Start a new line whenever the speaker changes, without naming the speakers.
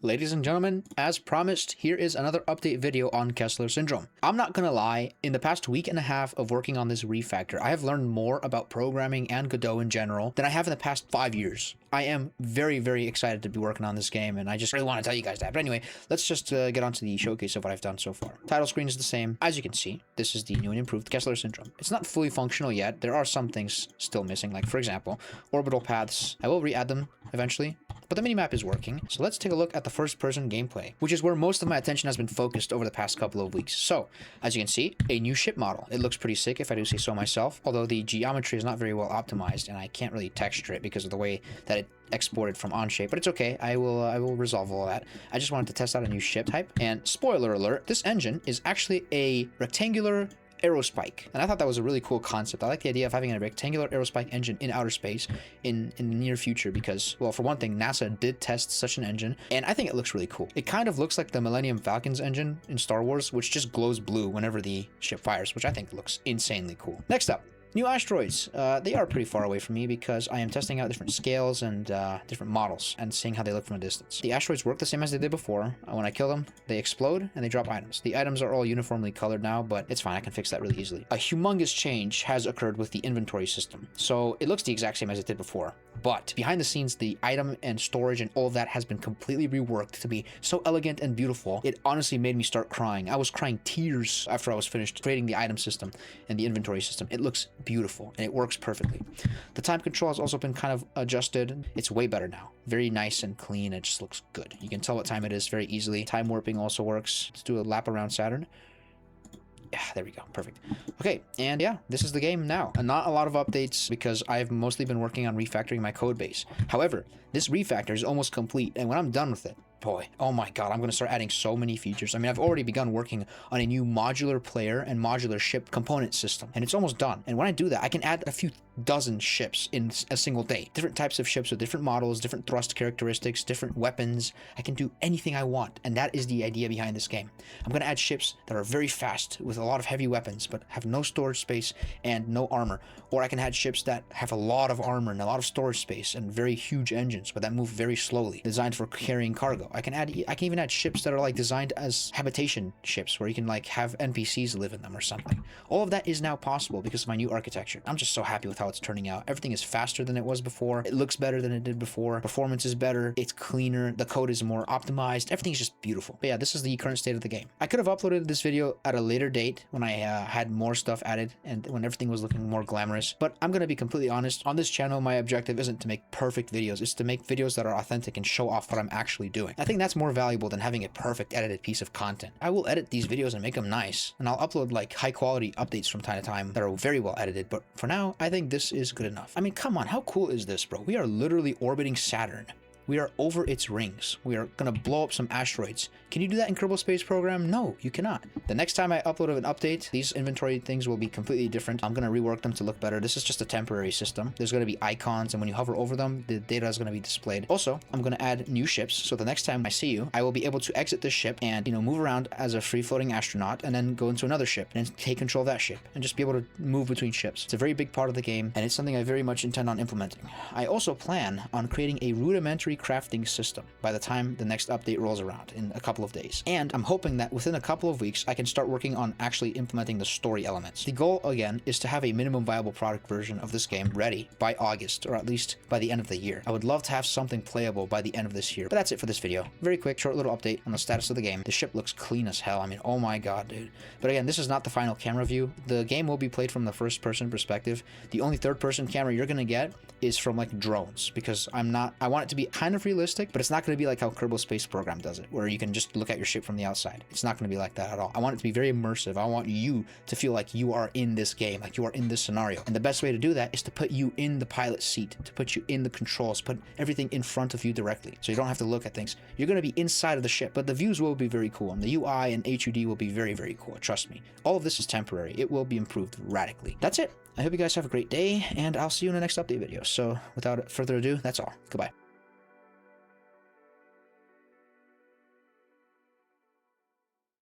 Ladies and gentlemen, as promised, here is another update video on Kessler syndrome. I'm not gonna lie, in the past week and a half of working on this refactor, I have learned more about programming and Godot in general than I have in the past 5 years. I am very, very excited to be working on this game, and I just really want to tell you guys that. But anyway, let's just get on to the showcase of what I've done so far. Title screen is the same. As you can see, this is the new and improved Kessler syndrome. It's not fully functional yet. There are some things still missing, like, for example, orbital paths. I will re-add them eventually, but the minimap is working. So let's take a look at the first-person gameplay, which is where most of my attention has been focused over the past couple of weeks. So, as you can see, a new ship model. It looks pretty sick, if I do say so myself, although the geometry is not very well optimized, and I can't really texture it because of the way that it exported from Onshape, but it's okay. I will resolve all that. I just wanted to test out a new ship type, and spoiler alert, this engine is actually a rectangular aerospike, and I thought that was a really cool concept. I like the idea of having a rectangular aerospike engine in outer space in the near future because, well, for one thing, NASA did test such an engine, and I think it looks really cool. It kind of looks like the Millennium Falcon's engine in Star Wars, which just glows blue whenever the ship fires, which I think looks insanely cool. Next up, new asteroids. They are pretty far away from me because I am testing out different scales and different models and seeing how they look from a distance. The asteroids work the same as they did before. When I kill them, they explode and they drop items. The items are all uniformly colored now, but it's fine. I can fix that really easily. A humongous change has occurred with the inventory system. So it looks the exact same as it did before, but behind the scenes, the item and storage and all of that has been completely reworked to be so elegant and beautiful. It honestly made me start crying. I was crying tears after I was finished creating the item system and the inventory system. It looks beautiful and it works perfectly. The time control has also been kind of adjusted. It's way better now. Very nice and clean. It just looks good. You can tell what time it is very easily. Time warping also works. Let's do a lap around Saturn. Yeah, there we go. Perfect. Okay, and yeah, this is the game now. And not a lot of updates because I've mostly been working on refactoring my code base. However, this refactor is almost complete, and when I'm done with it, boy, oh my god, I'm going to start adding so many features. I mean, I've already begun working on a new modular player and modular ship component system, and it's almost done. And when I do that, I can add a few dozen ships in a single day. Different types of ships with different models, different thrust characteristics, different weapons. I can do anything I want, and that is the idea behind this game. I'm going to add ships that are very fast with a lot of heavy weapons, but have no storage space and no armor. Or I can add ships that have a lot of armor and a lot of storage space and very huge engines, but that move very slowly, designed for carrying cargo. I can even add ships that are like designed as habitation ships where you can like have NPCs live in them or something. All of that is now possible because of my new architecture. I'm just so happy with how it's turning out. Everything is faster than it was before. It looks better than it did before. Performance is better. It's cleaner. The code is more optimized. Everything's just beautiful. But yeah, this is the current state of the game. I could have uploaded this video at a later date when I had more stuff added and when everything was looking more glamorous. But I'm going to be completely honest. On this channel, my objective isn't to make perfect videos. It's to make videos that are authentic and show off what I'm actually doing. I think that's more valuable than having a perfect edited piece of content. I will edit these videos and make them nice, and I'll upload like high quality updates from time to time that are very well edited, but for now, I think this is good enough. I mean, come on, how cool is this, bro? We are literally orbiting Saturn. We are over its rings. We are gonna blow up some asteroids. Can you do that in Kerbal Space Program? No, you cannot. The next time I upload an update, these inventory things will be completely different. I'm gonna rework them to look better. This is just a temporary system. There's gonna be icons, and when you hover over them, the data is gonna be displayed. Also, I'm gonna add new ships, so the next time I see you, I will be able to exit this ship and, you know, move around as a free-floating astronaut, and then go into another ship, and take control of that ship, and just be able to move between ships. It's a very big part of the game, and it's something I very much intend on implementing. I also plan on creating a rudimentary crafting system by the time the next update rolls around in a couple of days. And I'm hoping that within a couple of weeks, I can start working on actually implementing the story elements. The goal, again, is to have a minimum viable product version of this game ready by August, or at least by the end of the year. I would love to have something playable by the end of this year. But that's it for this video. Very quick, short little update on the status of the game. The ship looks clean as hell. I mean, oh my god, dude. But again, this is not the final camera view. The game will be played from the first person perspective. The only third person camera you're gonna get is from like drones, because I want it to be kind of realistic, but it's not going to be like how Kerbal Space Program does it, where you can just look at your ship from the outside. It's not going to be like that at all. I want it to be very immersive. I want you to feel like you are in this game, like you are in this scenario. And the best way to do that is to put you in the pilot seat, to put you in the controls, put everything in front of you directly, so you don't have to look at things. You're going to be inside of the ship, but the views will be very cool, and the UI and HUD will be very, very cool. Trust me. All of this is temporary. It will be improved radically. That's it. I hope you guys have a great day, and I'll see you in the next update video. So without further ado, that's all. Goodbye.